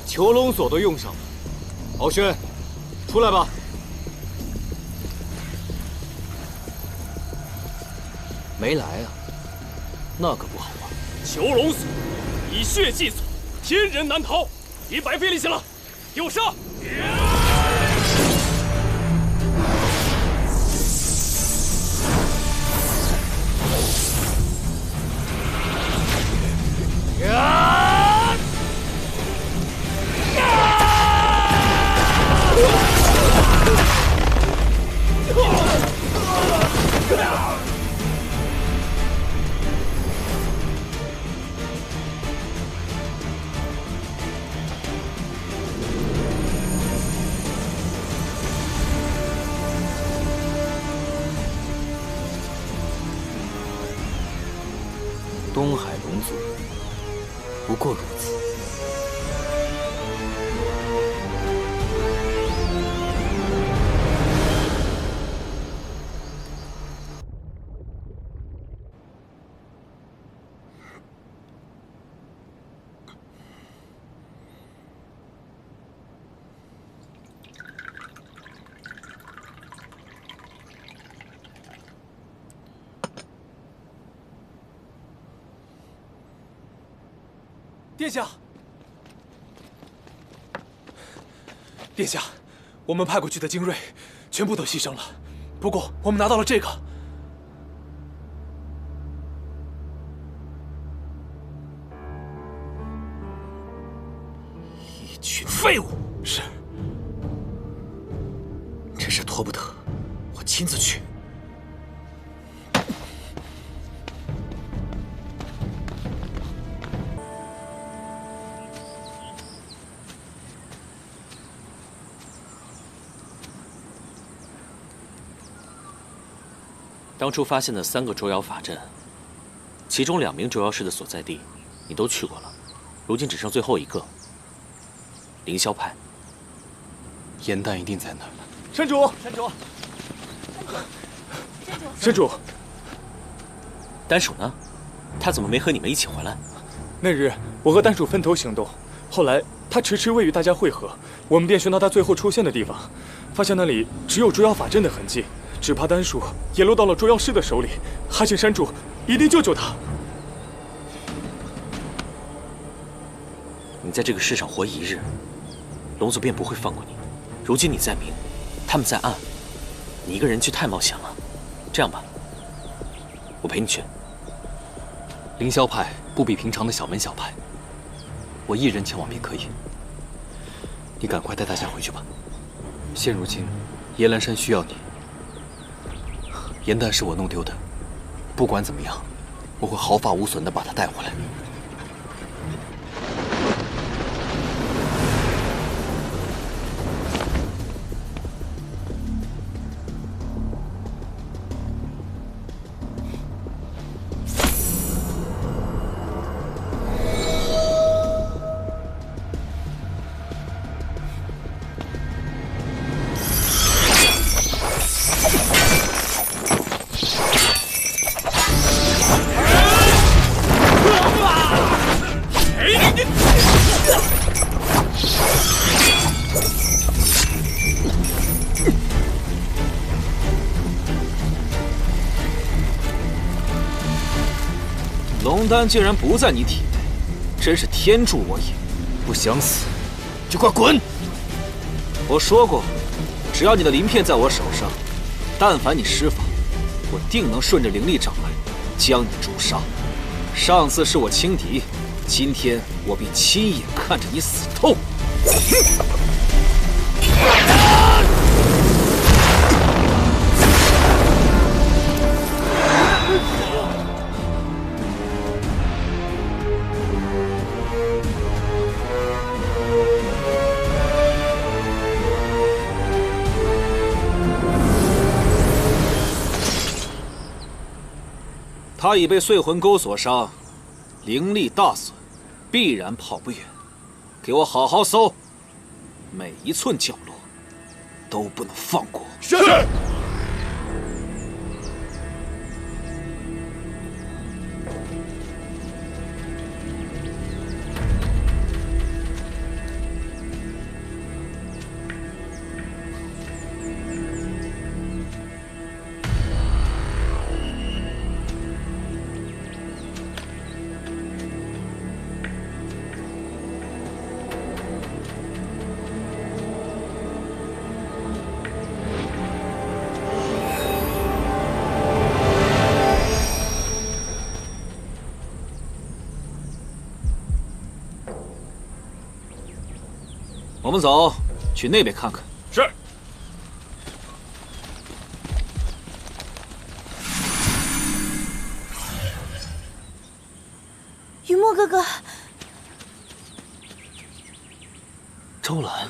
囚龙锁都用上了，敖轩，出来吧。没来啊？那可不好啊。囚龙锁，以血祭锁，天人难逃，别白费力气了，给我上！东海龙族，不过如此。殿下，殿下，我们派过去的精锐全部都牺牲了，不过我们拿到了这个。一群废物！是，这事拖不得，我亲自去。当初发现的3个捉妖法阵，其中2名捉妖师的所在地，你都去过了。如今只剩最后一个，凌霄派。严丹一定在那儿。山主，山主，丹鼠呢？他怎么没和你们一起回来？那日我和丹鼠分头行动，后来他迟迟未与大家会合，我们便寻到他最后出现的地方，发现那里只有捉妖法阵的痕迹。只怕丹鼠也落到了捉妖师的手里，还请山主一定救救他。你在这个世上活一日，龙族便不会放过你。如今你在明，他们在暗，你一个人去太冒险了。这样吧，我陪你去。凌霄派不比平常的小门小派，我一人前往便可以。你赶快带大家回去吧。现如今，夜兰山需要你。严丹是我弄丢的，不管怎么样，我会毫发无损地把他带回来。龙丹竟然不在你体内，真是天助我也！不想死，就快滚！我说过，只要你的鳞片在我手上，但凡你施法，我定能顺着灵力掌脉将你诛杀。上次是我轻敌，今天我必亲眼看着你死透！他已被碎魂钩所伤，灵力大损，必然跑不远。给我好好搜，每一寸角落都不能放过。是。我们走，去那边看看。是。雨墨哥哥，周兰，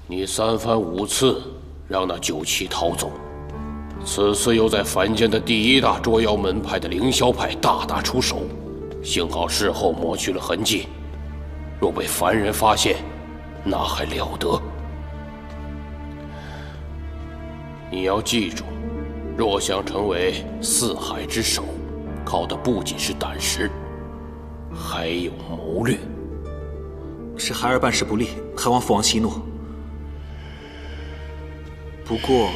你3番5次让那九旗逃走，此次又在凡间的第1大捉妖门派的凌霄派大打出手。 幸好事后抹去了痕迹，若被凡人发现，那还了得！你要记住，若想成为四海之首，靠的不仅是胆识，还有谋略。是孩儿办事不力，还望父王息怒。不过，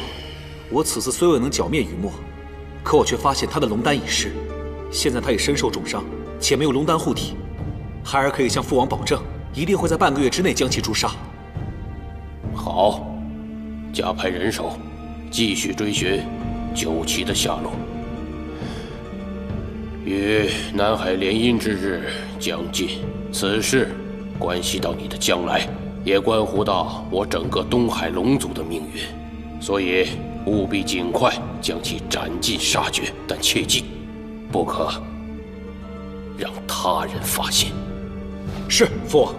我此次虽未能剿灭雨墨，可我却发现他的龙丹已逝，现在他已身受重伤。 且没有龙丹护体，孩儿可以向父王保证，一定会在半个月之内将其诛杀。好，加派人手，继续追寻九旗的下落。与南海联姻之日将近，此事关系到你的将来，也关乎到我整个东海龙族的命运，所以务必尽快将其斩尽杀绝，但切记，不可 让他人发现。是，父王。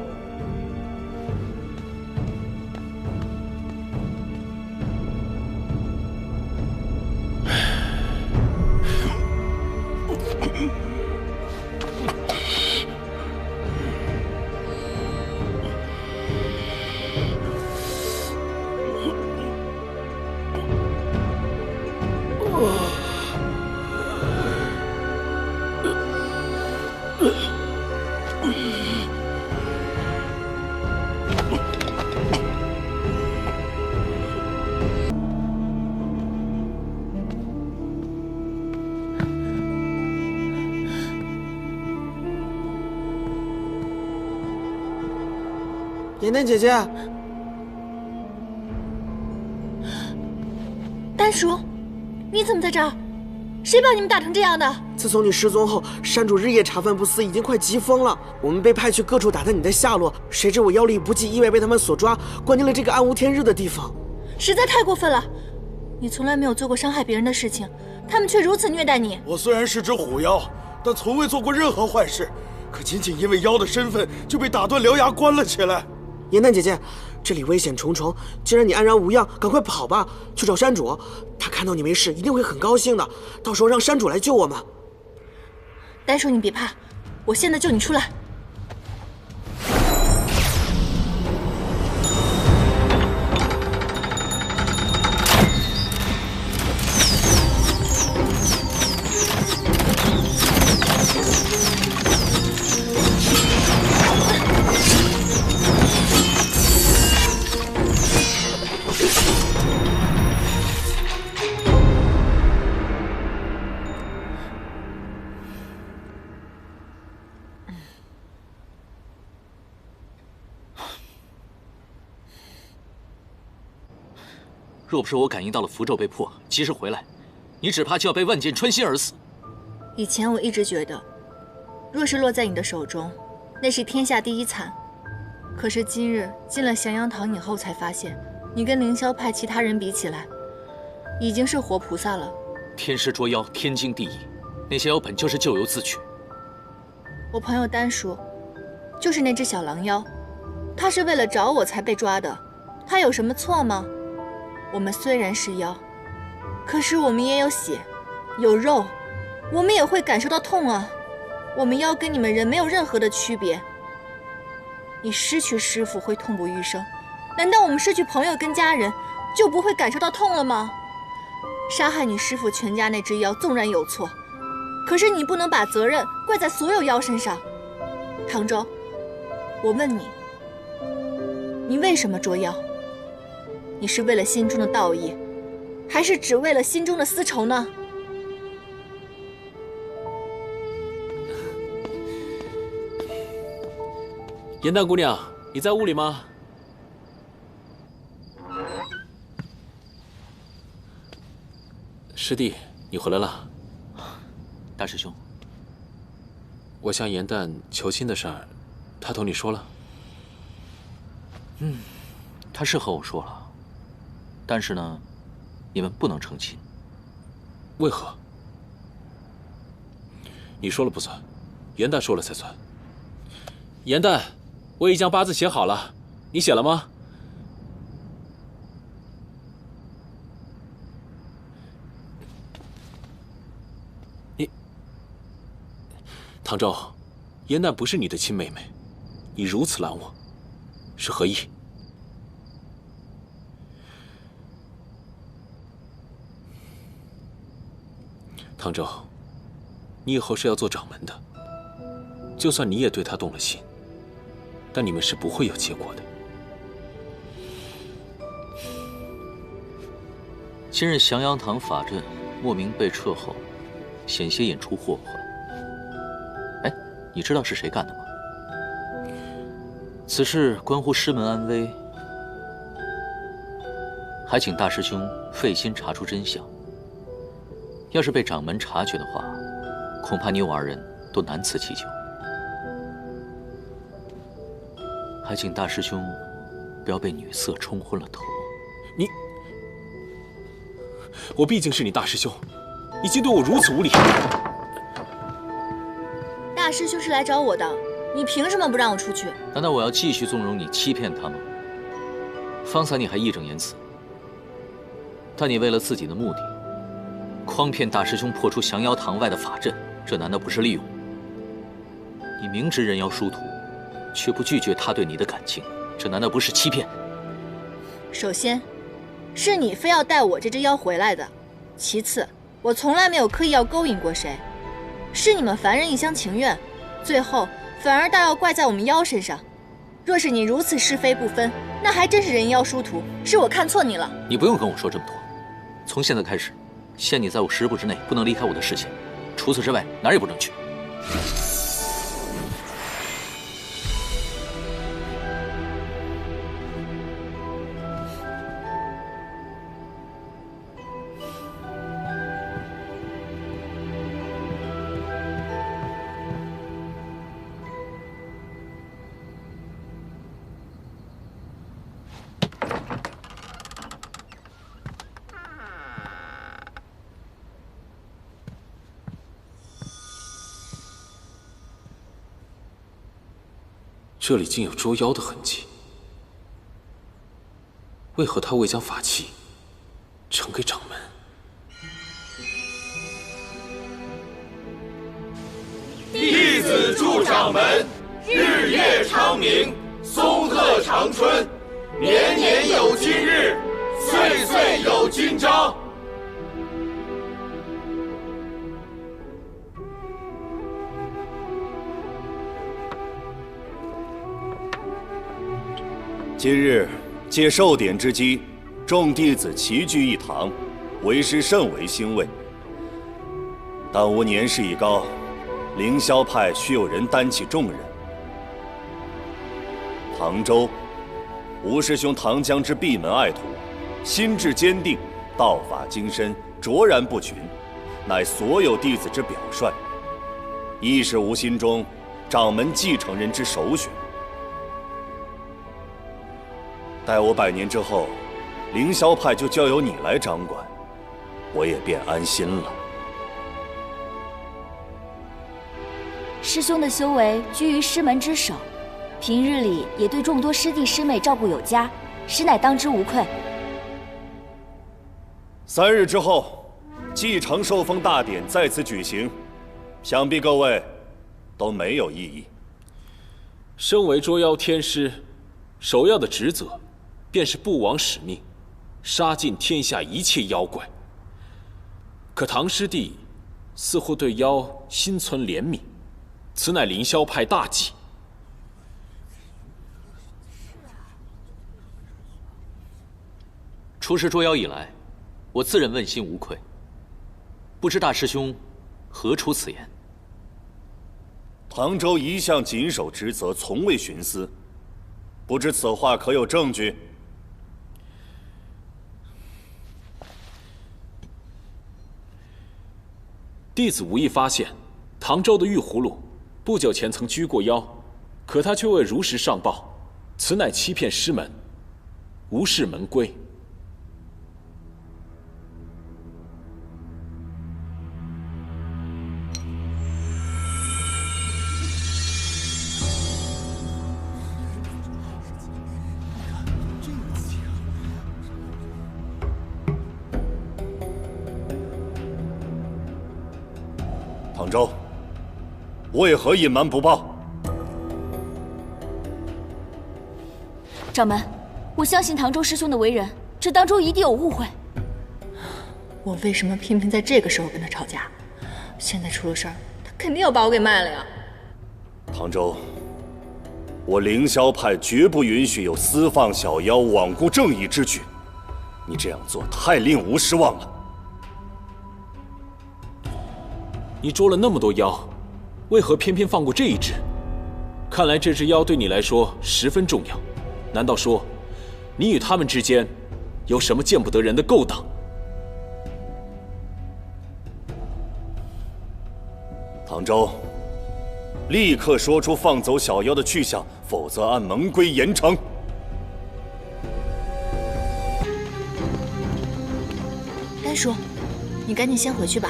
妍妍姐姐，丹叔，你怎么在这儿？谁把你们打成这样的？自从你失踪后，山主日夜茶饭不思，已经快急疯了。我们被派去各处打探你的下落，谁知我妖力不济，意外被他们所抓，关进了这个暗无天日的地方。实在太过分了！你从来没有做过伤害别人的事情，他们却如此虐待你。我虽然是只虎妖，但从未做过任何坏事，可仅仅因为妖的身份，就被打断獠牙关了起来。 妍楠姐姐，这里危险重重，既然你安然无恙，赶快跑吧，去找山主。他看到你没事，一定会很高兴的。到时候让山主来救我们。丹叔，你别怕，我现在救你出来。若不是我感应到了符咒被破，及时回来，你只怕就要被万箭穿心而死。以前我一直觉得，若是落在你的手中，那是天下第一惨。可是今日进了降阳堂以后，才发现你跟凌霄派其他人比起来，已经是活菩萨了。天师捉妖，天经地义，那些妖本就是咎由自取。我朋友丹叔，就是那只小狼妖，他是为了找我才被抓的，他有什么错吗？我们虽然是妖，可是我们也有血，有肉，我们也会感受到痛啊。我们妖跟你们人没有任何的区别。你失去师父会痛不欲生，难道我们失去朋友跟家人就不会感受到痛了吗？杀害你师父全家那只妖纵然有错，可是你不能把责任怪在所有妖身上。唐周，我问你，你为什么捉妖？你是为了心中的道义，还是只为了心中的私仇呢？颜淡姑娘，你在屋里吗？师弟，你回来了。大师兄，我向颜淡求亲的事儿，他同你说了？他是和我说了，但是呢，你们不能成亲。为何？你说了不算，颜淡说了才算。颜淡，我已将八字写好了，你写了吗？你，唐周，颜淡不是你的亲妹妹，你如此拦我，是何意？唐周，你以后是要做掌门的，就算你也对他动了心，但你们是不会有结果的。今日降阳堂法阵莫名被撤后，险些引出祸患。哎，你知道是谁干的吗？此事关乎师门安危，还请大师兄费心查出真相。要是被掌门察觉的话，恐怕你我二人都难辞其咎。还请大师兄不要被女色冲昏了头。我毕竟是你大师兄，你竟对我如此无礼。大师兄是来找我的，你凭什么不让我出去？难道我要继续纵容你欺骗他吗？方才你还义正言辞，但你为了自己的目的，诓骗大师兄破出降妖堂外的法阵，这难道不是利用？你明知人妖殊途，却不拒绝他对你的感情，这难道不是欺骗？首先，是你非要带我这只妖回来的；其次，我从来没有刻意要勾引过谁，是你们凡人一厢情愿，最后反而倒要怪在我们妖身上。若是你如此是非不分，那还真是人妖殊途，是我看错你了。你不用跟我说这么多，从现在开始，限你在我10步之内不能离开我的视线，除此之外哪儿也不能去。这里竟有捉妖的痕迹，为何他未将法器呈给掌门？弟子祝掌门日月昌明，松鹤长春，年年有今日，岁岁有今朝。今日借寿典之机，众弟子齐聚一堂，为师甚为欣慰。但吾年事已高，凌霄派需有人担起重任。唐周，吴师兄唐江之闭门爱徒，心志坚定，道法精深，卓然不群，乃所有弟子之表率，亦是吾心中掌门继承人之首选。待我100年之后，凌霄派就交由你来掌管，我也便安心了。师兄的修为居于师门之首，平日里也对众多师弟师妹照顾有加，实乃当之无愧。3日之后，继承受封大典在此举行，想必各位都没有异议。身为捉妖天师，首要的职责便是不枉使命，杀尽天下一切妖怪。可唐师弟似乎对妖心存怜悯，此乃凌霄派大忌。出师捉妖以来，我自认问心无愧。不知大师兄何出此言？唐州一向谨守职责，从未徇私。不知此话可有证据？弟子无意发现，唐州的玉葫芦不久前曾拘过妖，可他却未如实上报，此乃欺骗师门，无视门规。唐州，为何隐瞒不报？掌门，我相信唐州师兄的为人，这当中一定有误会。我为什么偏偏在这个时候跟他吵架？现在出了事儿，他肯定要把我给卖了呀！唐州，我凌霄派绝不允许有私放小妖、罔顾正义之举。你这样做太令吾失望了。你捉了那么多妖，为何偏偏放过这一只？看来这只妖对你来说十分重要。难道说，你与他们之间有什么见不得人的勾当？唐州，立刻说出放走小妖的去向，否则按门规严惩。丹叔，你赶紧先回去吧。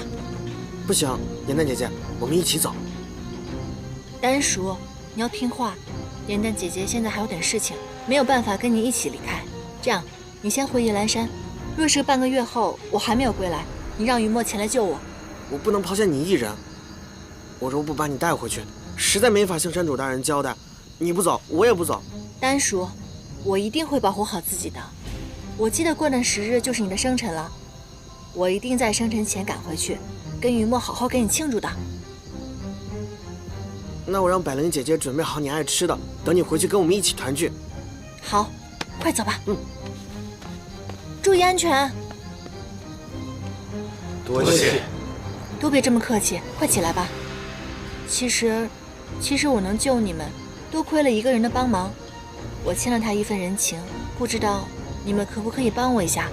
不行，颜淡姐姐，我们一起走。丹叔，你要听话。颜淡姐姐现在还有点事情，没有办法跟你一起离开。这样，你先回夜兰山。若是半个月后我还没有归来，你让雨墨前来救我。我不能抛下你一人。我若不把你带回去，实在没法向山主大人交代。你不走，我也不走。丹叔，我一定会保护好自己的。我记得过段时日就是你的生辰了，我一定在生辰前赶回去，跟雨墨好好给你庆祝的。那我让百灵姐姐准备好你爱吃的，等你回去跟我们一起团聚。好，快走吧。注意安全。多谢。都别这么客气，快起来吧。其实我能救你们，多亏了一个人的帮忙。我欠了他一份人情，不知道你们可不可以帮我一下？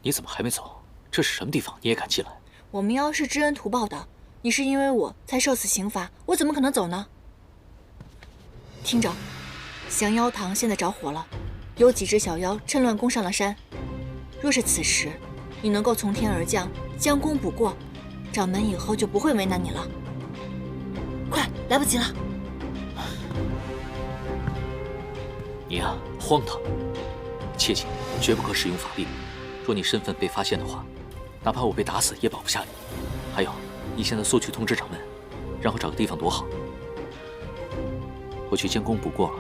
你怎么还没走？这是什么地方？你也敢进来？我们妖是知恩图报的，你是因为我才受此刑罚，我怎么可能走呢？听着，降妖堂现在着火了，有几只小妖趁乱攻上了山。若是此时你能够从天而降，将功补过，掌门以后就不会为难你了。快，来不及了！你呀，荒唐！切记，绝不可使用法力。若你身份被发现的话，哪怕我被打死也保不下你。还有，你现在速去通知掌门，让我找个地方躲好。我去将功补过了。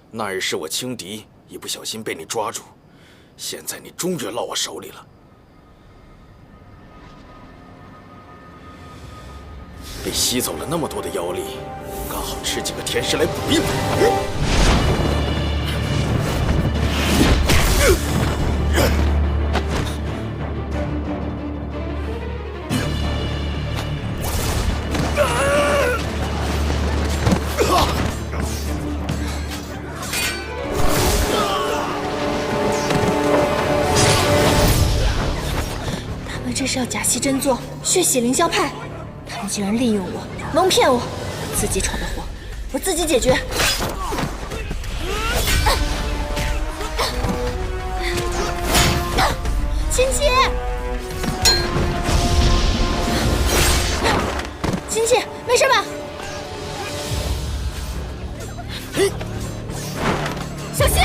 那日是我轻敌，一不小心被你抓住，现在你终于落我手里了。被吸走了那么多的妖力，刚好吃几个天师来补一补。他们这是是要假戏真做，血洗凌霄派。他们竟然利用我，蒙骗我，自己闯的祸，我自己解决。亲戚，亲戚，没事吧？小心！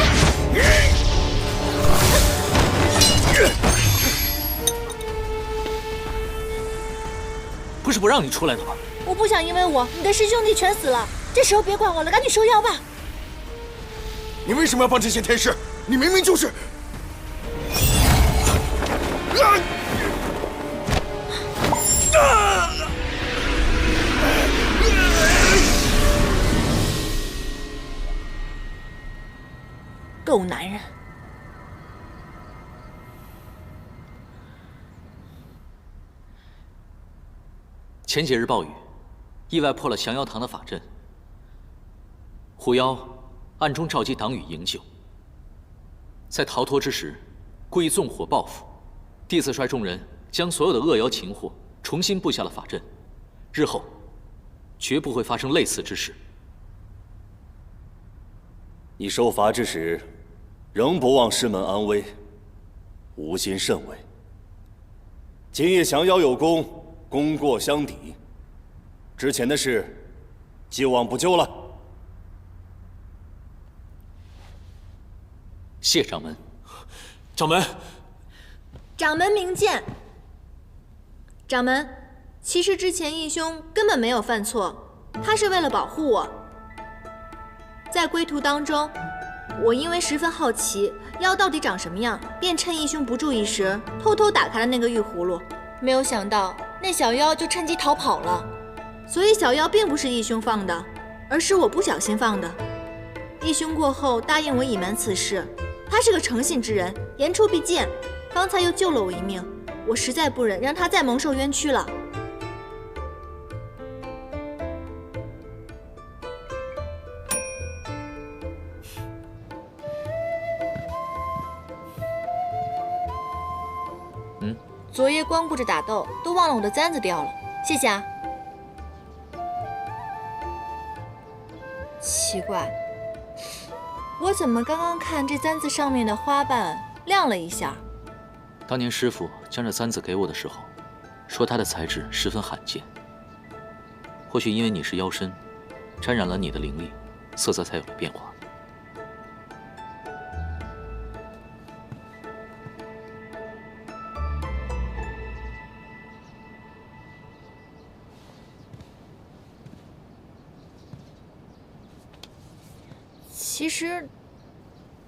不是不让你出来的吗？我不想因为你的师兄弟全死了。这时候别管我了，赶紧收妖吧。你为什么要帮这些天师？你明明就是……狗男人！前几日暴雨，意外破了降妖堂的法阵。狐妖暗中召集党羽营救，在逃脱之时，故意纵火报复。弟子率众人将所有的恶妖擒获，重新布下了法阵。日后绝不会发生类似之事。你受罚之时，仍不忘师门安危，无心甚伟。今夜降妖有功，功过相抵，之前的事，既往不咎了。谢掌门。掌门，掌门明鉴。掌门，其实之前义兄根本没有犯错，他是为了保护我。在归途当中，我因为十分好奇妖到底长什么样，便趁义兄不注意时，偷偷打开了那个玉葫芦。没有想到那小妖就趁机逃跑了，所以小妖并不是义兄放的，而是我不小心放的。义兄过后答应我隐瞒此事，他是个诚信之人，言出必践，方才又救了我一命，我实在不忍让他再蒙受冤屈了。昨夜光顾着打斗，都忘了我的簪子掉了，谢谢啊。奇怪，我怎么刚刚看这簪子上面的花瓣亮了一下？当年师傅将这簪子给我的时候，说它的材质十分罕见。或许因为你是妖身，沾染了你的灵力，色泽才有了变化。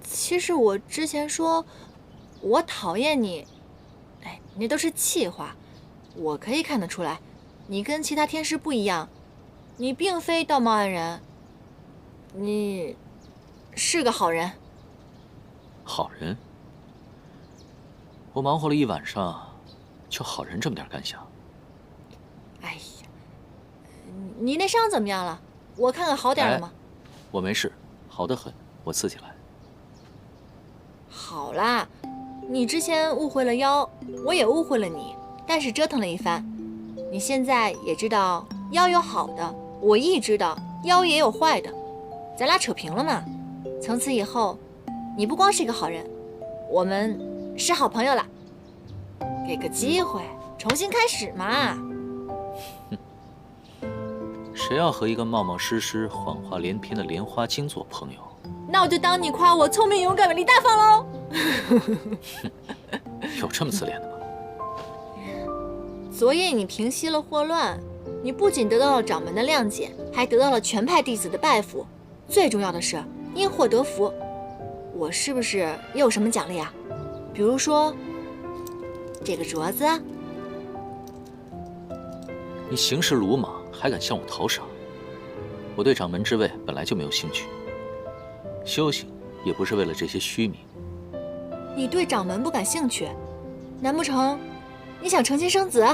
其实我之前说我讨厌你，那都是气话。我可以看得出来，你跟其他天师不一样，你并非道貌岸然，你是个好人。好人？我忙活了一晚上，就好人这么点感想？哎呀，你那伤怎么样了？我看看好点了吗？我没事，好得很，我自己来。好啦，你之前误会了妖，我也误会了你，但是折腾了一番，你现在也知道妖有好的，我亦知道妖也有坏的，咱俩扯平了嘛。从此以后，你不光是一个好人，我们是好朋友了。给个机会，重新开始嘛。谁要和一个冒冒失失、谎话连篇的莲花精做朋友？那我就当你夸我聪明、勇敢、美丽、大方喽。有这么自恋的吗？昨夜你平息了祸乱，你不仅得到了掌门的谅解，还得到了全派弟子的拜服。最重要的是，因祸得福。我是不是也有什么奖励啊？比如说这个镯子。你行事鲁莽，还敢向我讨赏？我对掌门之位本来就没有兴趣，修行也不是为了这些虚名。你对掌门不感兴趣，难不成你想成亲生子？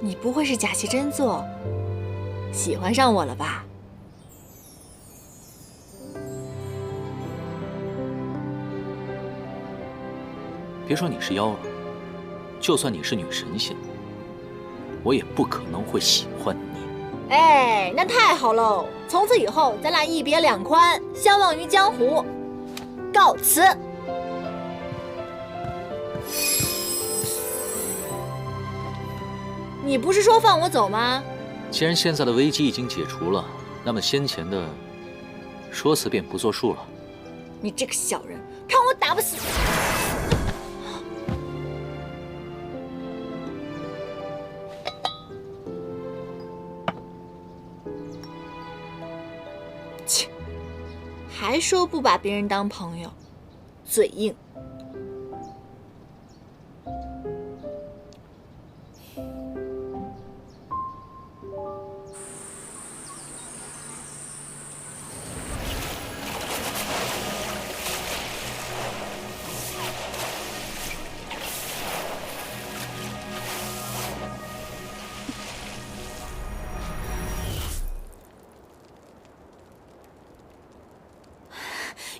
你不会是假戏真做，喜欢上我了吧？别说你是妖了，就算你是女神仙，我也不可能会喜欢你。哎，那太好喽！从此以后，咱俩一别两宽，相忘于江湖。告辞。你不是说放我走吗？既然现在的危机已经解除了，那么先前的说辞便不作数了。你这个小人，看我打不死！切，还说不把别人当朋友，嘴硬。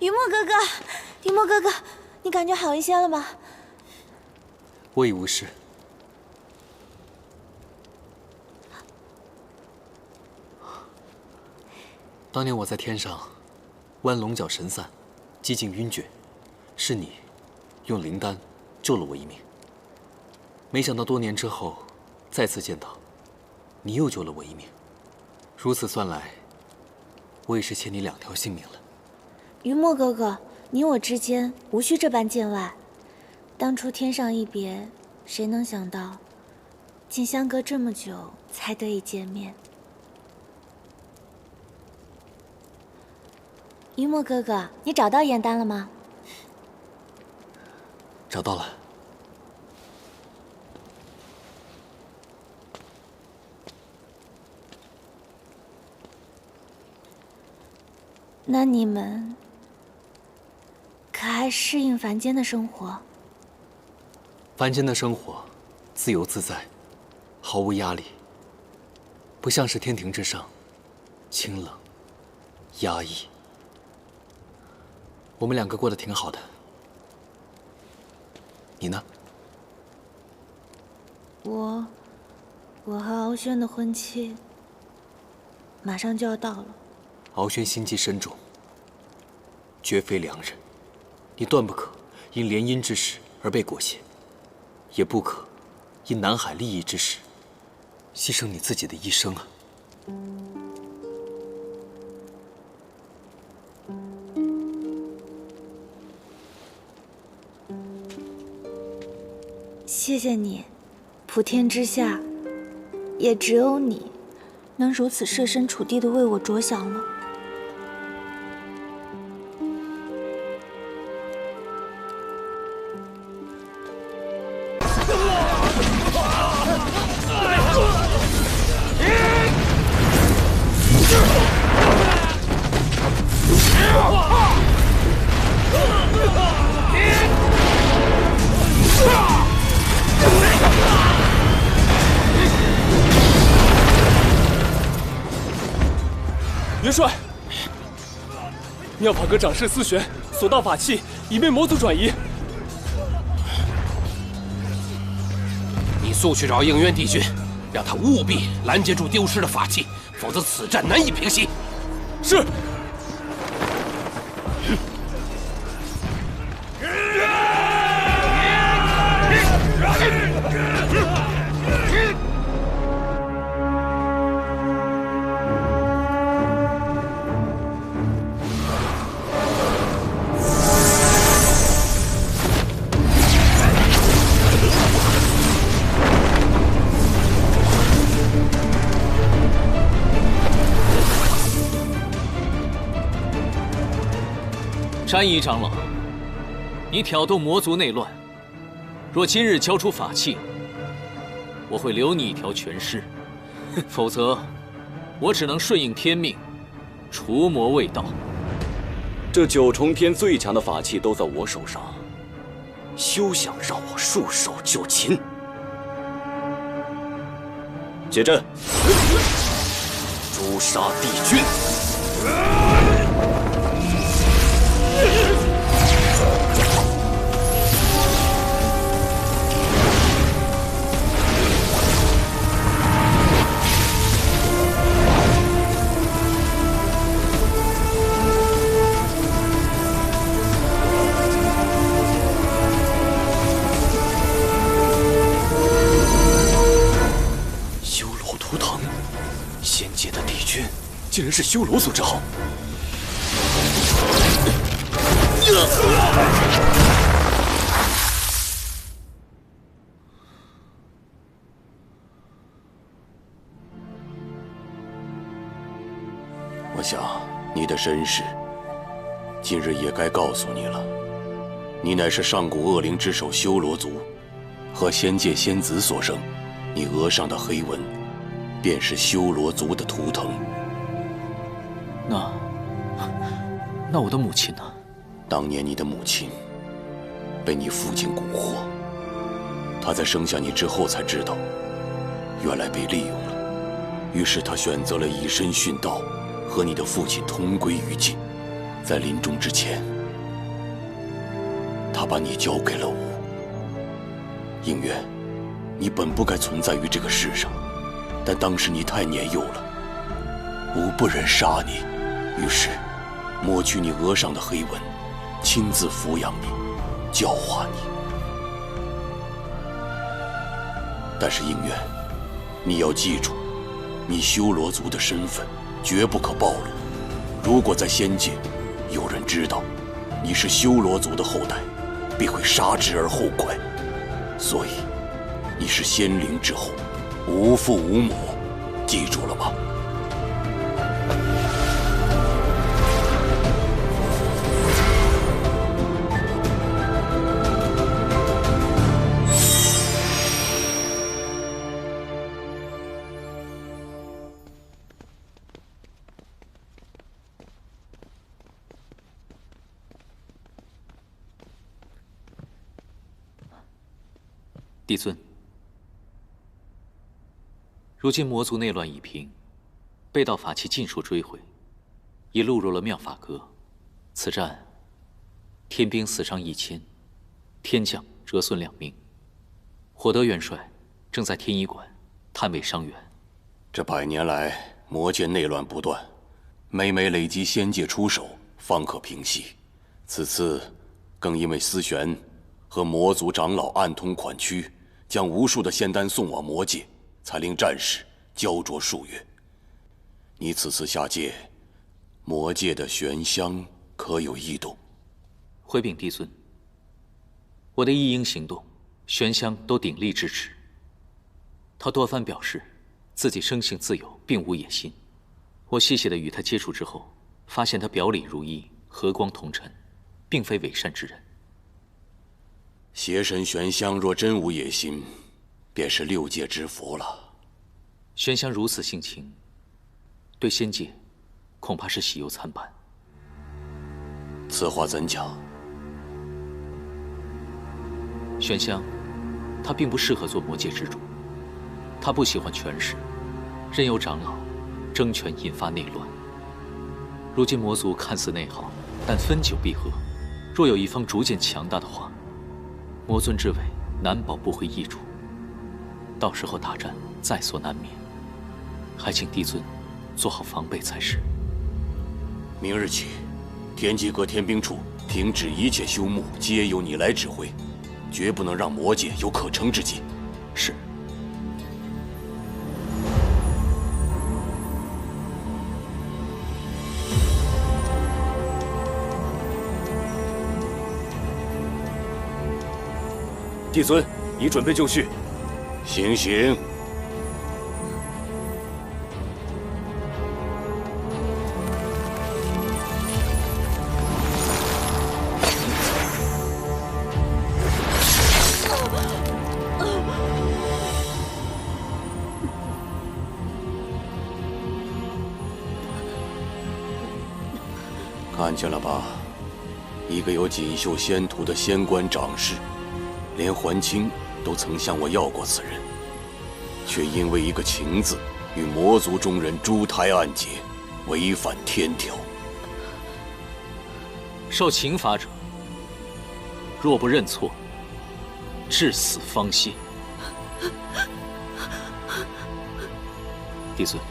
雨墨哥哥，雨墨哥哥，你感觉好一些了吗？我已无事。当年我在天上弯龙角神散，几近晕厥，是你用灵丹救了我一命。没想到多年之后再次见到，你又救了我一命。如此算来，我也是欠你2条性命了。雨墨哥哥，你我之间无需这般见外。当初天上一别，谁能想到，竟相隔这么久才得以见面。雨墨哥哥，你找到燕丹了吗？找到了。那你们可还适应凡间的生活？凡间的生活，自由自在，毫无压力，不像是天庭之上，清冷、压抑。我们2个过得挺好的。你呢？我和敖轩的婚期马上就要到了。敖轩心机深重，绝非良人。你断不可因联姻之事而被裹挟，也不可因南海利益之事牺牲你自己的一生啊！谢谢你，普天之下，也只有你，能如此设身处地的为我着想了。元帅，妙法阁掌事思璇所到法器已被魔族转移。你速去找应渊帝君，让他务必拦截住丢失的法器，否则此战难以平息。是。山一长老，你挑动魔族内乱，若今日交出法器，我会留你一条全尸；否则，我只能顺应天命，除魔卫道。这9重天最强的法器都在我手上，休想让我束手就擒！解阵，诛杀帝君！竟然是修罗族之后。我想你的身世，今日也该告诉你了。你乃是上古恶灵之首修罗族，和仙界仙子所生。你额上的黑纹，便是修罗族的图腾。那我的母亲呢？当年你的母亲被你父亲蛊惑，她在生下你之后才知道，原来被利用了。于是她选择了以身殉道，和你的父亲同归于尽。在临终之前，她把你交给了我。应月，你本不该存在于这个世上，但当时你太年幼了，吾不忍杀你，于是抹去你额上的黑纹，亲自抚养你，教化你。但是应月，你要记住，你修罗族的身份绝不可暴露。如果在仙界有人知道你是修罗族的后代，必会杀之而后快。所以你是仙灵之后，无父无母，记住了吗？帝尊，如今魔族内乱已平，被盗法器尽数追回，已录入了妙法阁。此战，天兵死伤1000，天将折损2名。火德元帅正在天医馆探尾伤员。这100年来，魔界内乱不断，每每累积仙界出手，方可平息。此次更因为思玄和魔族长老暗通款曲，将无数的仙丹送往魔界，才令战事焦灼数月。你此次下界，魔界的玄香可有异动？回禀帝尊，我的一应行动，玄香都鼎力支持。他多番表示自己生性自由，并无野心。我细细的与他接触之后，发现他表里如一，和光同尘，并非伪善之人。邪神玄香若真无野心，便是6界之佛了。玄香如此性情，对仙界恐怕是喜忧参半。此话怎讲？玄香，他并不适合做魔界之主，他不喜欢权势，任由长老争权引发内乱。如今魔族看似内耗，但分久必合。若有一方逐渐强大的话，魔尊之位难保不会易主，到时候大战在所难免，还请帝尊做好防备才是。明日起，天机阁天兵处停止一切修牧，皆由你来指挥，绝不能让魔界有可乘之机。是。帝尊，已准备就绪。行行。看见了吧，一个有锦绣仙途的仙官长士。连桓清都曾向我要过此人，却因为一个情字，与魔族中人珠胎暗结，违反天条。受情罚者，若不认错，至死方歇。帝尊，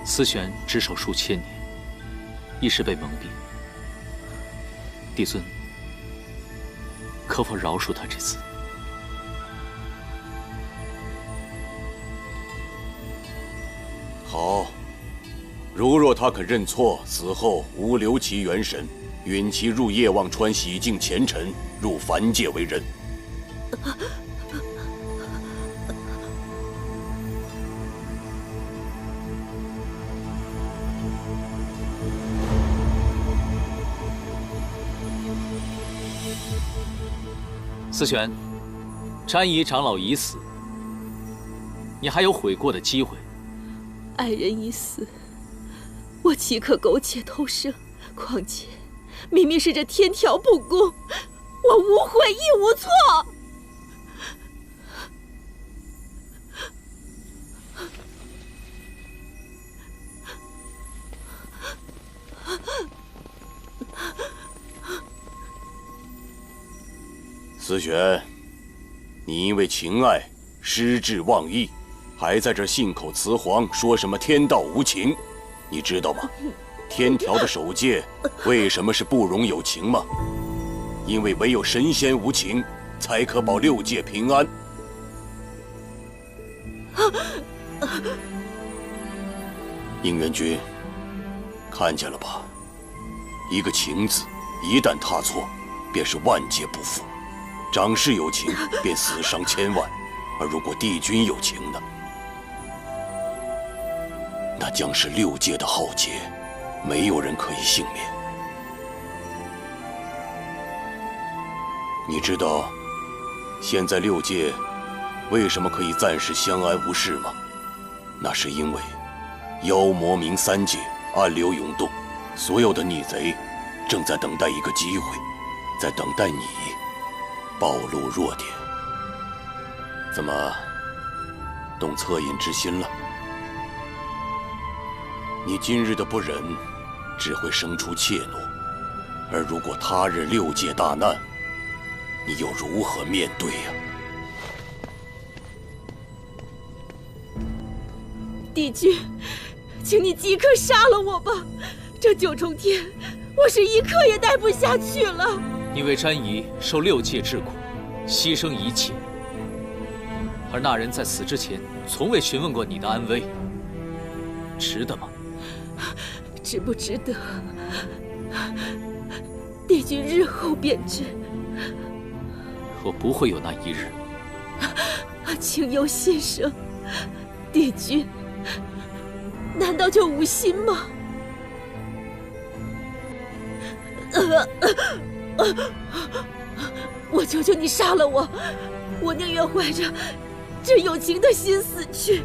思玄执手数千年，一时被蒙蔽。帝尊，可否饶恕他这次？好，如若他肯认错，死后无留其元神，允其入夜望川洗净前尘，入凡界为人。思璇，詹姨长老已死，你还有悔过的机会。爱人已死，我岂可苟且偷生？况且，明明是这天条不公，我无悔亦无错。思璇，你因为情爱失志忘义，还在这信口雌黄，说什么天道无情，你知道吗？天条的守戒为什么是不容有情吗？因为唯有神仙无情，才可保六界平安。应元君，看见了吧？一个情字，一旦踏错，便是万劫不复。长氏有情，便死伤千万；而如果帝君有情呢？那将是六界的浩劫，没有人可以幸免。你知道，现在六界为什么可以暂时相安无事吗？那是因为妖魔冥三界暗流涌动，所有的逆贼正在等待一个机会，在等待你暴露弱点。怎么，动恻隐之心了？你今日的不忍，只会生出怯懦，而如果他日六界大难，你又如何面对呀？帝君，请你即刻杀了我吧！这9重天，我是一刻也待不下去了。你为詹姨受六界之苦，牺牲一切，而那人在死之前从未询问过你的安危，值得吗？值不值得，帝君日后便知。我不会有那一日。情由心生，帝君难道就无心吗？我求求你杀了我，我宁愿怀着这有情的心死去，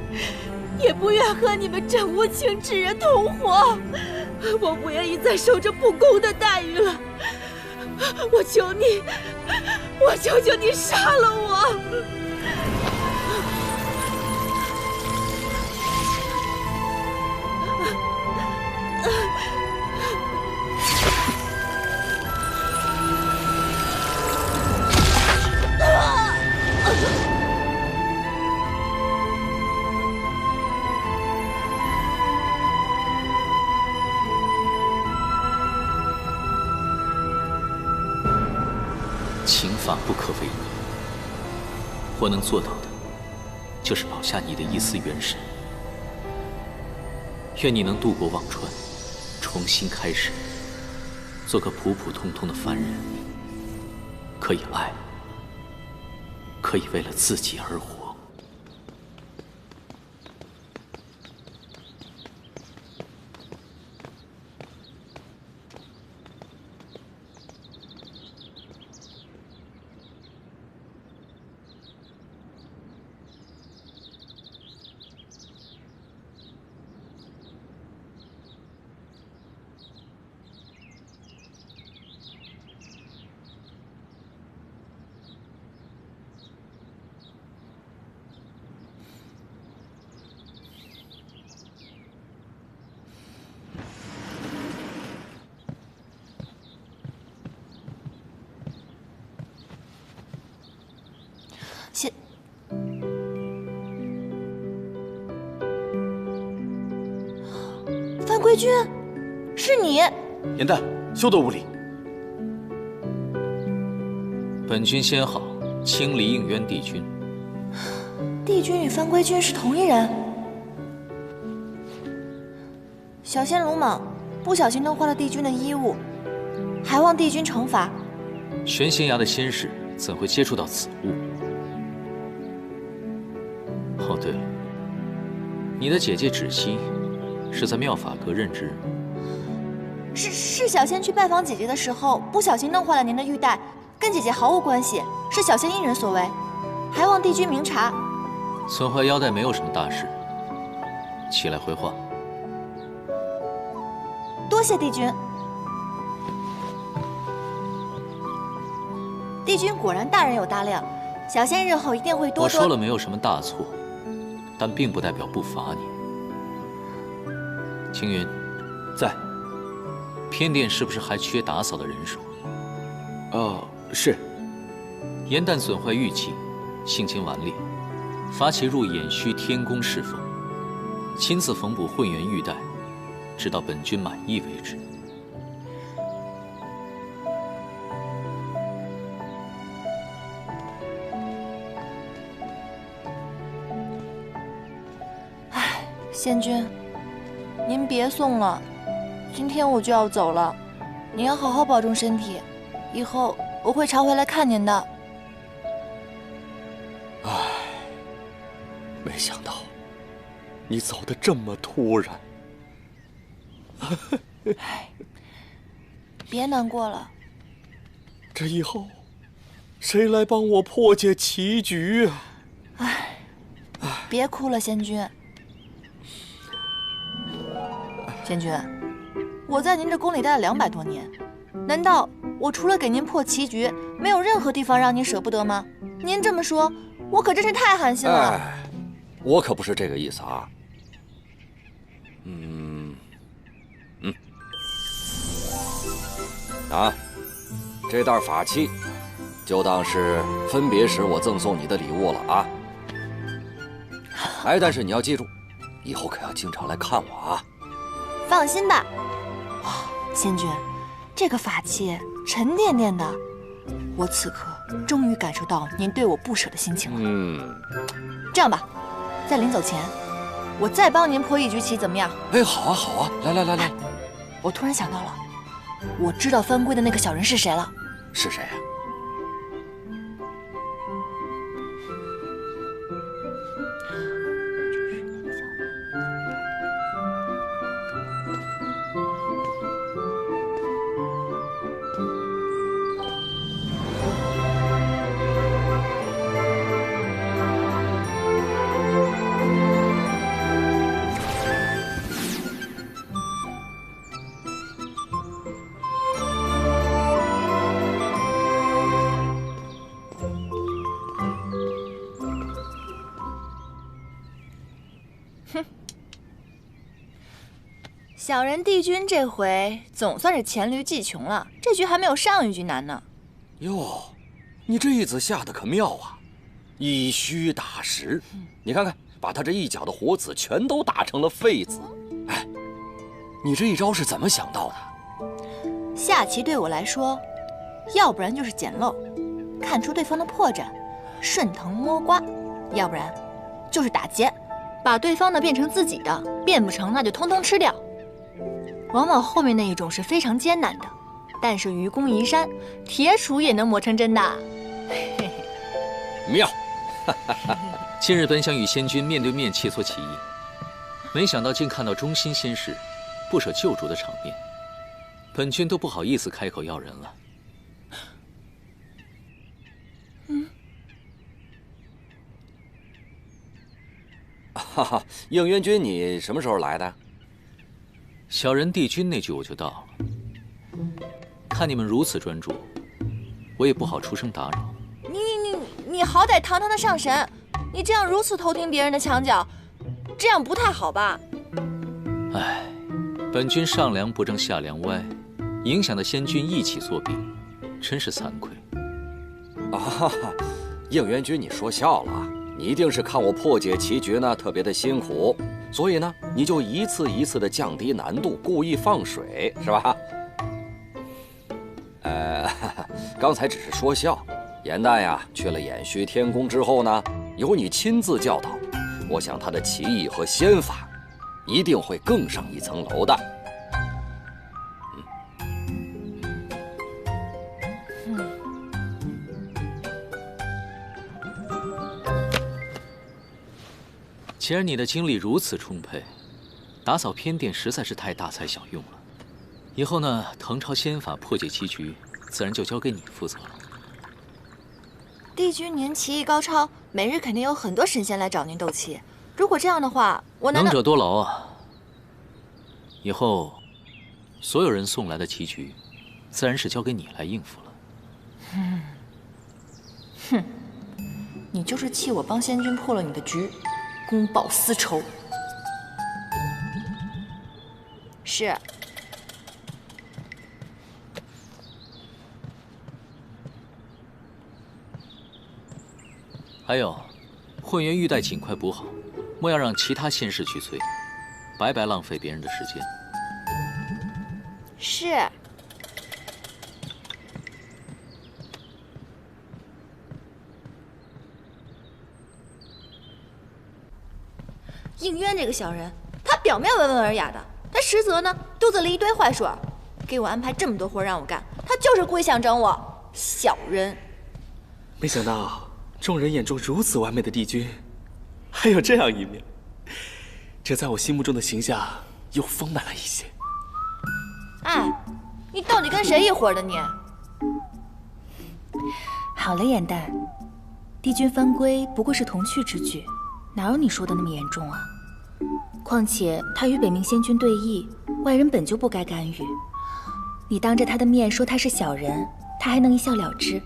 也不愿和你们这无情之人同活。我不愿意再受这不公的待遇了。我求你，我求求你杀了我！情法不可违逆，我能做到的，就是保下你的一丝元神。愿你能渡过忘川，重新开始，做个普普通通的凡人，可以爱，可以为了自己而活。范归君，是你！颜淡，休得无礼！本君先好，清离应渊帝君。帝君与范归君是同一人。小仙鲁莽，不小心弄坏了帝君的衣物，还望帝君惩罚。玄仙崖的仙士怎会接触到此物？哦，对了，你的姐姐芷溪是在妙法阁任职。是小仙去拜访姐姐的时候不小心弄坏了您的玉带，跟姐姐毫无关系，是小仙因人所为，还望帝君明察。损坏腰带没有什么大事，起来回话。多谢帝君。帝君果然大人有大量，小仙日后一定会多多。我说了没有什么大错，但并不代表不罚你。青云，在。偏殿是不是还缺打扫的人手？哦，是。严旦损坏玉器，性情顽劣，罚其入偃虚天宫侍奉，亲自缝补混元玉带，直到本君满意为止。唉，仙君，您别送了。今天我就要走了，你要好好保重身体，以后我会常回来看您的。唉，没想到你走得这么突然。别难过了。这以后谁来帮我破解棋局啊？唉，别哭了，仙君。仙君。我在您这宫里待了200多年，难道我除了给您破棋局，没有任何地方让您舍不得吗？您这么说，我可真是太寒心了。哎，我可不是这个意思啊。这袋法器，就当是分别时我赠送你的礼物了啊。哎，但是你要记住，以后可要经常来看我啊。放心吧。仙君，这个法器沉甸甸的，我此刻终于感受到您对我不舍的心情了。这样吧，在临走前，我再帮您破一局棋，怎么样？哎，好啊，好啊，来，我突然想到了，我知道翻规的那个小人是谁了。是谁啊？小人帝君这回总算是黔驴技穷了，这局还没有上一局难呢。哟，你这一子下的可妙啊，以虚打实。你看看，把他这一脚的活子全都打成了废子。哎，你这一招是怎么想到的？下棋对我来说，要不然就是捡漏，看出对方的破绽，顺藤摸瓜；要不然就是打劫，把对方的变成自己的，变不成那就通通吃掉。往往后面那一种是非常艰难的，但是愚公移山，铁杵也能磨成针的。妙！今日本想与仙君面对面切磋棋艺，没想到竟看到忠心仙士不舍救主的场面，本君都不好意思开口要人了。哈哈，应元君，你什么时候来的？小人帝君那局我就到了。看你们如此专注，我也不好出声打扰。你好歹堂堂的上神，你这样如此偷听别人的墙角，这样不太好吧？唉，本君上梁不正下梁歪，影响的仙君一起作弊，真是惭愧。啊，应元君，你说笑了，你一定是看我破解棋局呢特别的辛苦，所以呢，你就一次一次的降低难度，故意放水，是吧？刚才只是说笑。严旦呀，去了偃虚天宫之后呢，由你亲自教导，我想他的棋艺和仙法，一定会更上一层楼的。既然你的精力如此充沛，打扫偏殿实在是太大材小用了。以后呢，唐朝仙法破解棋局，自然就交给你负责了。帝君您棋艺高超，每日肯定有很多神仙来找您斗棋。如果这样的话，我难道……能者多劳啊！以后，所有人送来的棋局，自然是交给你来应付了。哼，你就是气我帮仙君破了你的局。公报私仇。是。还有，混元玉带尽快补好，莫要让其他仙士去催，白白浪费别人的时间。是。应渊这个小人，他表面温文尔雅的，但实则呢，肚子里一堆坏水，给我安排这么多活让我干，他就是故意想整我。小人。没想到众人眼中如此完美的帝君，还有这样一面，这在我心目中的形象又丰满了一些。哎，你到底跟谁一伙的你？好了，颜淡，帝君犯规不过是童趣之举，哪有你说的那么严重啊？况且他与北冥仙君对弈，外人本就不该干预。你当着他的面说他是小人，他还能一笑了之，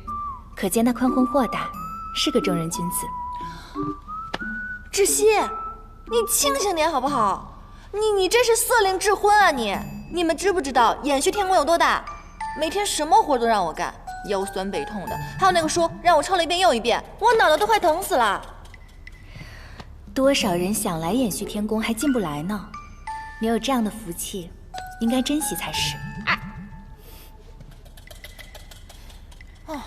可见他宽宏豁达，是个正人君子。芷溪，你清醒点好不好？你这是色令智昏啊你！你们知不知道延续天宫有多大？每天什么活都让我干，腰酸背痛的。还有那个书让我抄了一遍又一遍，我脑袋都快疼死了。多少人想来延续天宫还进不来呢？你有这样的福气，应该珍惜才是。哦。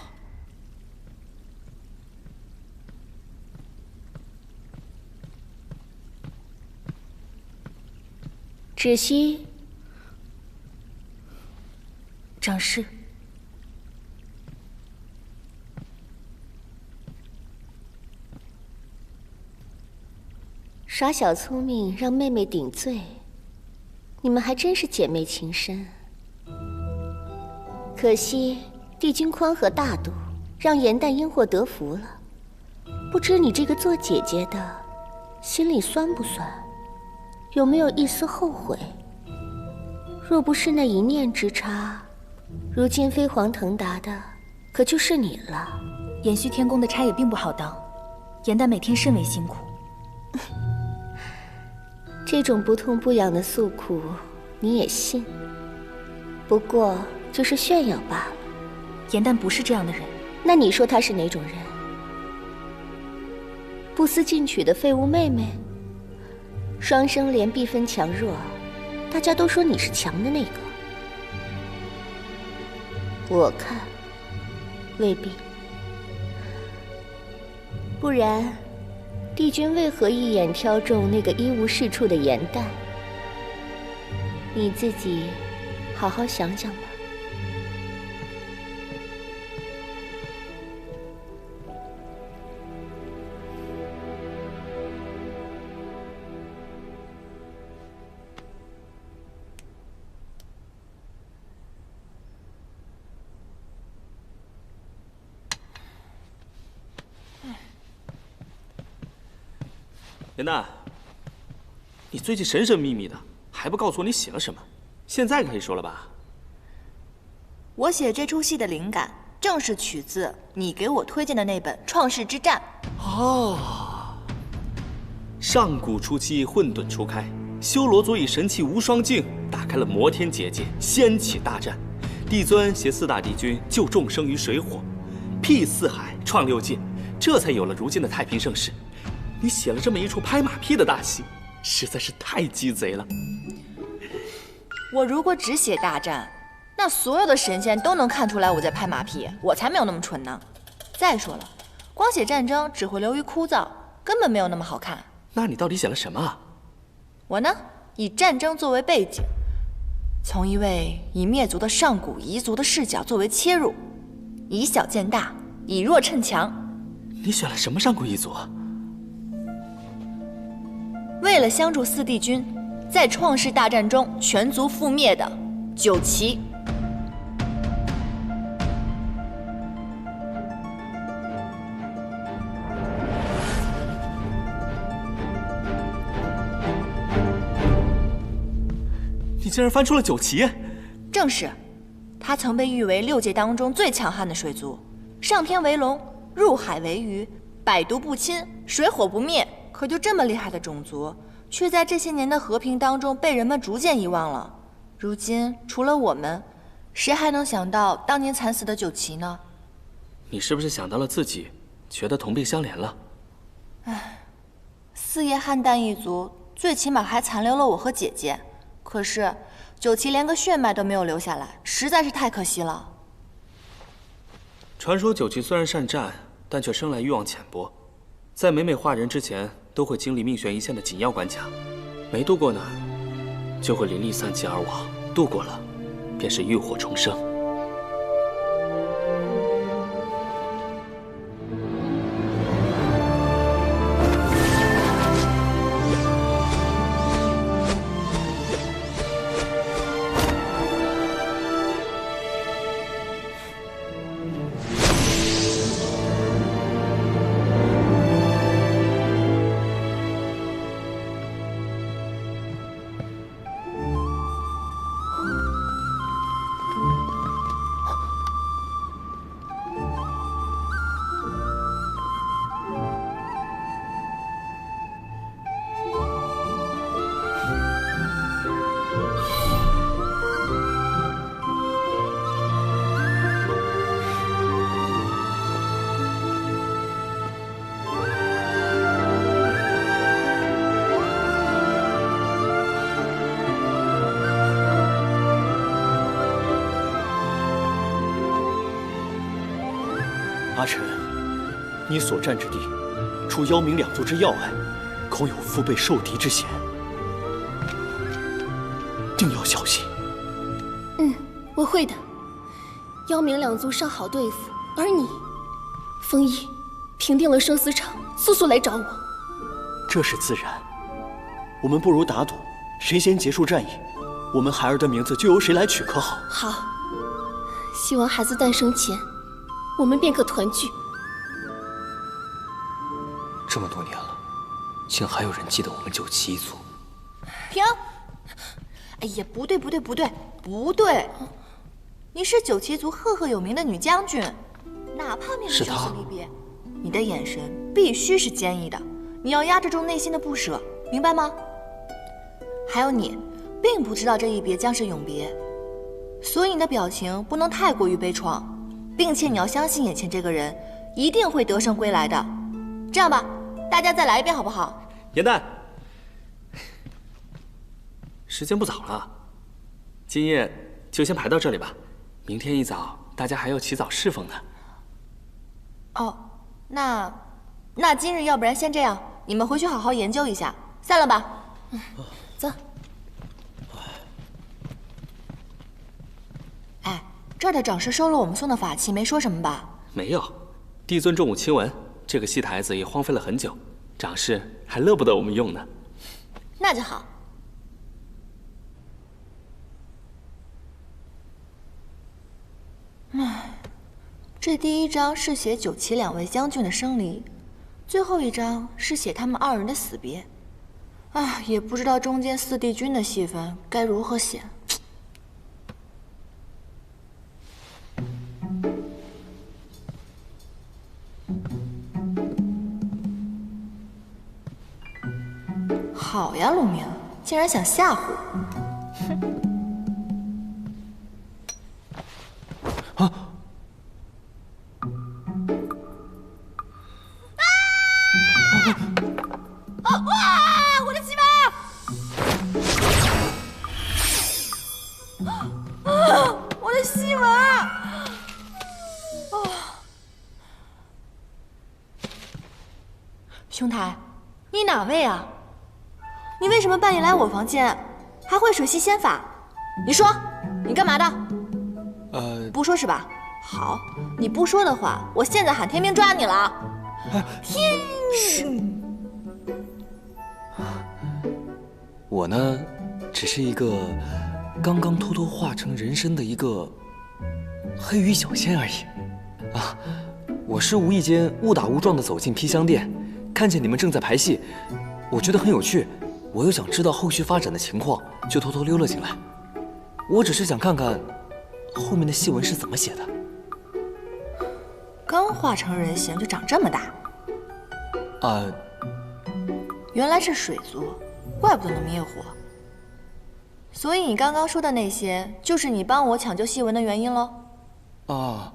芷溪，掌事。耍小聪明让妹妹顶罪，你们还真是姐妹情深。可惜帝君宽和大度，让颜淡因祸得福了。不知你这个做姐姐的，心里酸不酸？有没有一丝后悔？若不是那一念之差，如今飞黄腾达的可就是你了。延续天宫的差也并不好当，颜淡每天甚为辛苦。这种不痛不痒的诉苦，你也信？不过就是炫耀罢了。颜淡不是这样的人。那你说她是哪种人？不思进取的废物妹妹？双生莲必分强弱，大家都说你是强的那个。我看未必。不然帝君为何一眼挑中那个一无是处的颜淡？你自己好好想想吧。颜淡，你最近神神秘秘的，还不告诉我你写了什么？现在可以说了吧？我写这出戏的灵感，正是取自你给我推荐的那本《创世之战》。哦，上古初期混沌初开，修罗佐以神器无双镜打开了摩天结界，掀起大战。帝尊携4大帝君救众生于水火，辟四海，创6界，这才有了如今的太平盛世。你写了这么一出拍马屁的大戏，实在是太鸡贼了。我如果只写大战，那所有的神仙都能看出来我在拍马屁，我才没有那么蠢呢。再说了，光写战争只会流于枯燥，根本没有那么好看。那你到底写了什么啊？我呢，以战争作为背景，从一位以灭族的上古彝族的视角作为切入，以小见大，以弱趁强。你选了什么上古彝族啊？为了相助四帝君在创世大战中全族覆灭的九旗。你竟然翻出了九旗！正是，他曾被誉为6界当中最强悍的水族，上天为龙，入海为鱼，百毒不侵，水火不灭。可就这么厉害的种族，却在这些年的和平当中被人们逐渐遗忘了。如今除了我们，谁还能想到当年惨死的九旗呢？你是不是想到了自己，觉得同病相怜了？唉，四叶汉旦一族最起码还残留了我和姐姐，可是九旗连个血脉都没有留下来，实在是太可惜了。传说九旗虽然善战，但却生来欲望浅薄，在每化人之前都会经历命悬一线的紧要关卡，没渡过呢，就会灵力散尽而亡；渡过了，便是浴火重生。阿晨，你所占之地，除妖冥两族之要隘，恐有腹背受敌之嫌，定要小心。我会的。妖冥两族尚好对付，而你，风翼，平定了生死场，速速来找我。这是自然。我们不如打赌，谁先结束战役，我们孩儿的名字就由谁来取，可好？好。希望孩子诞生前，我们便可团聚。这么多年了，竟还有人记得我们九旗一族。停！哎呀，不对，你是九旗族赫赫有名的女将军，哪怕面对生死离别，你的眼神必须是坚毅的，你要压制住内心的不舍，明白吗？还有你，并不知道这一别将是永别，所以你的表情不能太过于悲怆，并且你要相信眼前这个人一定会得胜归来的。这样吧，大家再来一遍好不好？元旦，时间不早了，今夜就先排到这里吧。明天一早大家还要起早侍奉呢。哦，那今日要不然先这样，你们回去好好研究一下，散了吧。走。哎，这儿的长师收了我们送的法器，没说什么吧？没有，帝尊重武亲闻，这个戏台子也荒废了很久，长师还乐不得我们用呢。那就好。唉，这第一章是写九旗两位将军的生离，最后一章是写他们二人的死别。啊，也不知道中间四帝君的戏份该如何写。好呀，陆明，竟然想吓唬我！哼！哇！我的戏码！我的戏码！兄台，你哪位啊？你为什么半夜来我房间？还会水系仙法。你说，你干嘛的？不说是吧？好，你不说的话，我现在喊天明抓你了。天！我呢，只是一个刚刚偷偷化成人身的一个黑羽小仙而已。啊，我是无意间误打误撞的走进披香殿，看见你们正在排戏，我觉得很有趣，我又想知道后续发展的情况，就偷偷溜了进来。我只是想看看后面的戏文是怎么写的。刚化成人形就长这么大？原来是水族，怪不得能灭火。所以你刚刚说的那些，就是你帮我抢救戏文的原因喽？啊。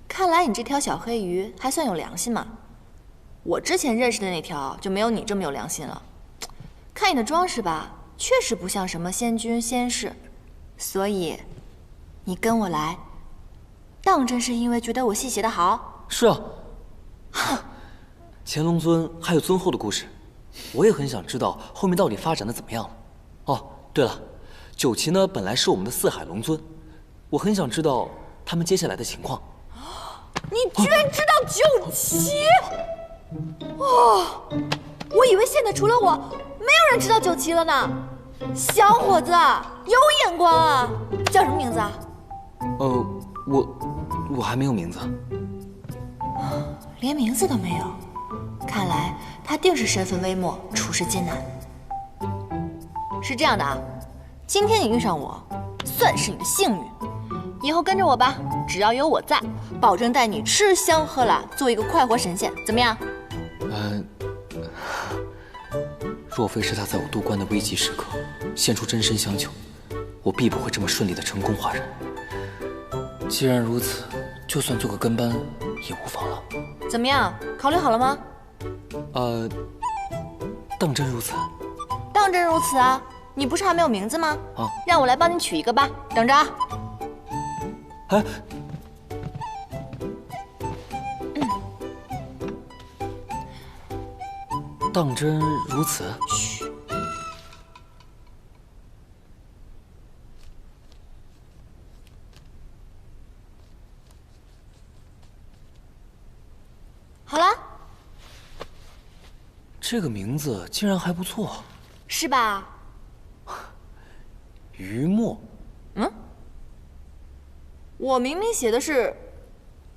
看来你这条小黑鱼还算有良心嘛。我之前认识的那条就没有你这么有良心了。看你的装饰吧，确实不像什么仙君仙士，所以你跟我来，当真是因为觉得我戏写得好？是啊。乾隆尊还有尊后的故事，我也很想知道后面到底发展的怎么样了。哦，对了，九旗呢本来是我们的四海龙尊，我很想知道他们接下来的情况。你居然知道九旗？哦，我以为现在除了我，没有人知道九旗了呢。小伙子，有眼光啊！叫什么名字啊？我还没有名字。连名字都没有，看来他定是身份微末，处事艰难。是这样的啊，今天你遇上我，算是你的幸运。以后跟着我吧，只要有我在，保证带你吃香喝辣，做一个快活神仙，怎么样？若非是他在我渡关的危急时刻献出真身相救，我必不会这么顺利的成功化人。既然如此，就算做个跟班也无妨了。怎么样？考虑好了吗？当真如此？当真如此啊！你不是还没有名字吗？啊，让我来帮你取一个吧，等着啊。哎，当真如此？嘘。好了。这个名字竟然还不错，是吧？于墨。我明明写的是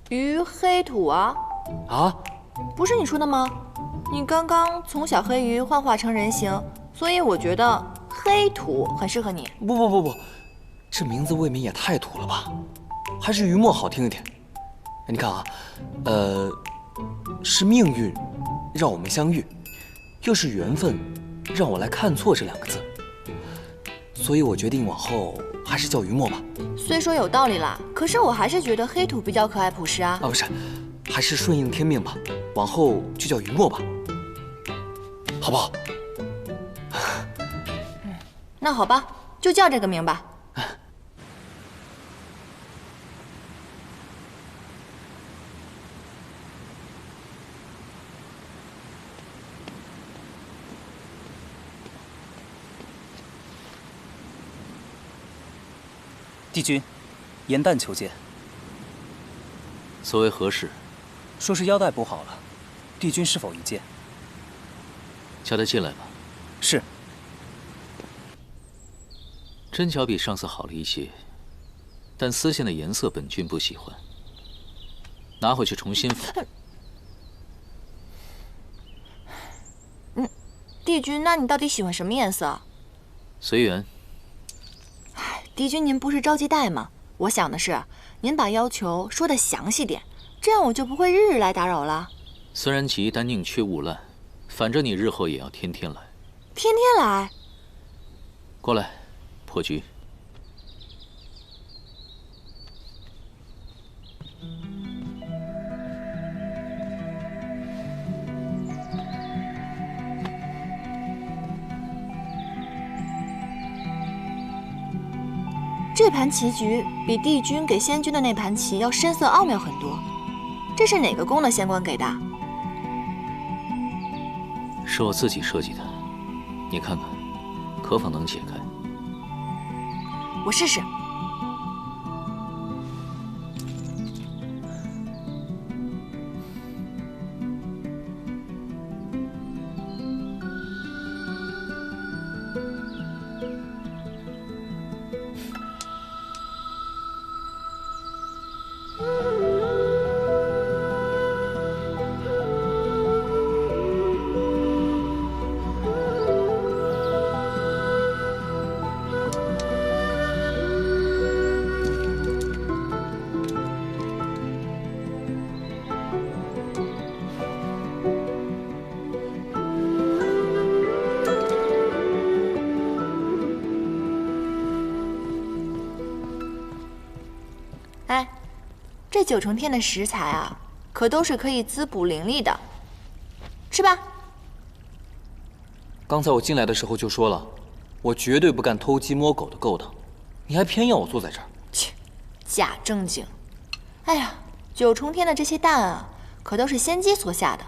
于黑土啊！啊？不是你说的吗？你刚刚从小黑鱼幻化成人形，所以我觉得黑土很适合你。不，这名字未免也太土了吧？还是于墨好听一点。你看啊，是命运让我们相遇，又是缘分让我来看错这两个字，所以我决定往后还是叫于墨吧。虽说有道理啦，可是我还是觉得黑土比较可爱朴实啊。不是，还是顺应天命吧，往后就叫于墨吧，好不好？那好吧，就叫这个名吧。帝君，严旦求见。所谓何事？说是腰带补好了，帝君是否一见？叫他进来吧。是。针脚比上次好了一些，但丝线的颜色本君不喜欢，拿回去重新缝。帝君，那你到底喜欢什么颜色？随缘。帝君，您不是着急带吗？我想的是，您把要求说得详细点，这样我就不会日日来打扰了。虽然急，但宁缺毋滥，反正你日后也要天天来。天天来？过来，破局。这盘棋局比帝君给仙君的那盘棋要深色奥妙很多，这是哪个宫的仙官给的？是我自己设计的，你看看，可何妨能解开？我试试。哎，这9重天的食材啊，可都是可以滋补灵力的，吃吧。刚才我进来的时候就说了，我绝对不干偷鸡摸狗的勾当，你还偏要我坐在这儿。切，假正经。哎呀，9重天的这些蛋啊，可都是仙姬所下的，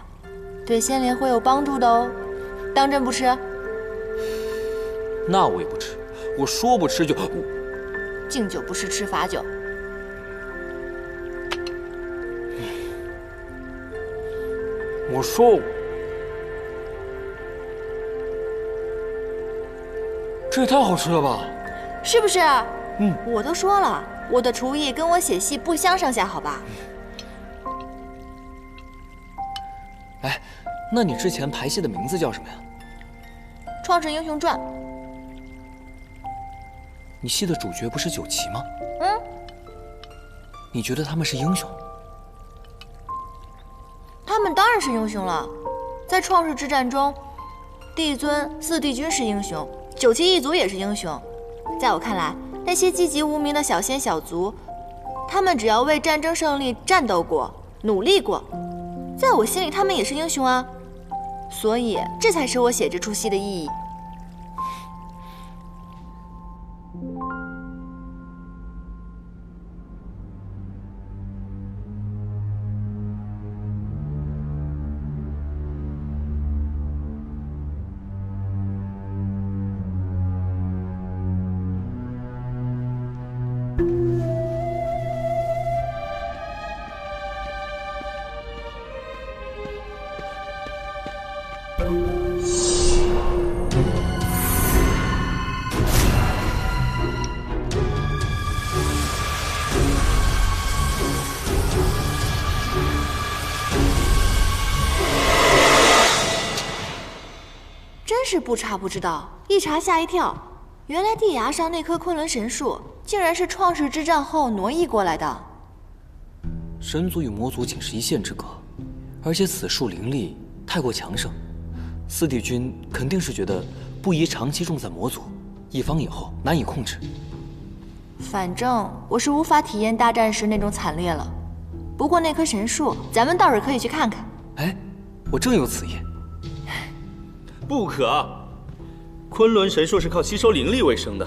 对仙灵会有帮助的哦。当真不吃？那我也不吃，我说不吃就……敬酒不吃吃罚酒。我说，这也太好吃了吧！是不是？我都说了，我的厨艺跟我写戏不相上下，好吧？哎，那你之前排戏的名字叫什么呀？《创世英雄传》。你戏的主角不是9旗吗？你觉得他们是英雄？他们当然是英雄了，在创世之战中，帝尊、4帝君是英雄，9旗一族也是英雄。在我看来，那些籍籍无名的小仙小族，他们只要为战争胜利战斗过、努力过，在我心里他们也是英雄啊。所以，这才是我写这出戏的意义。真是不查不知道，一查吓一跳。原来地崖上那棵昆仑神树，竟然是创世之战后挪移过来的。神族与魔族仅是一线之隔，而且此树灵力太过强盛，4帝君肯定是觉得不宜长期种在魔族，一方以后难以控制。反正我是无法体验大战时那种惨烈了。不过那棵神树，咱们倒是可以去看看。哎，我正有此意。不可！昆仑神树是靠吸收灵力为生的，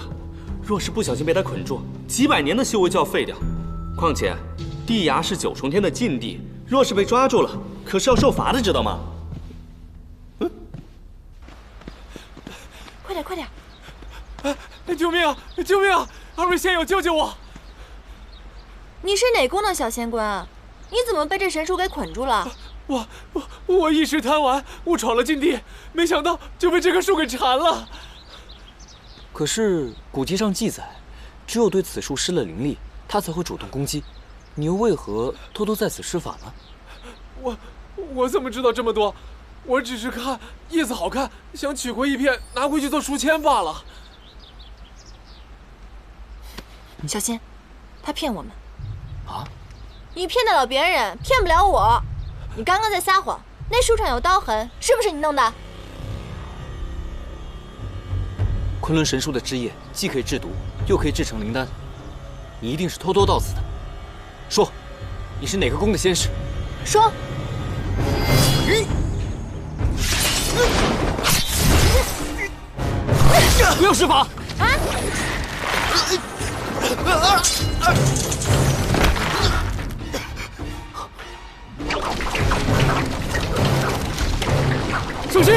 若是不小心被它捆住，几百年的修为就要废掉。况且，地崖是9重天的禁地，若是被抓住了，可是要受罚的，知道吗？快点，快点！救命啊！救命啊！2位仙友，救救我！你是哪宫的小仙官啊？你怎么被这神树给捆住了？我一时贪玩，误闯了禁地，没想到就被这棵树给缠了。可是古籍上记载，只有对此树施了灵力，它才会主动攻击。你又为何偷偷在此施法呢？我怎么知道这么多？我只是看叶子好看，想取回一片拿回去做书签罢了。小心，他骗我们。啊？你骗得了别人，骗不了我。你刚刚在撒谎，那树上有刀痕，是不是你弄的？昆仑神树的枝叶既可以制毒，又可以制成灵丹，你一定是偷偷到此的。说，你是哪个宫的仙士？说。不要施法！小心！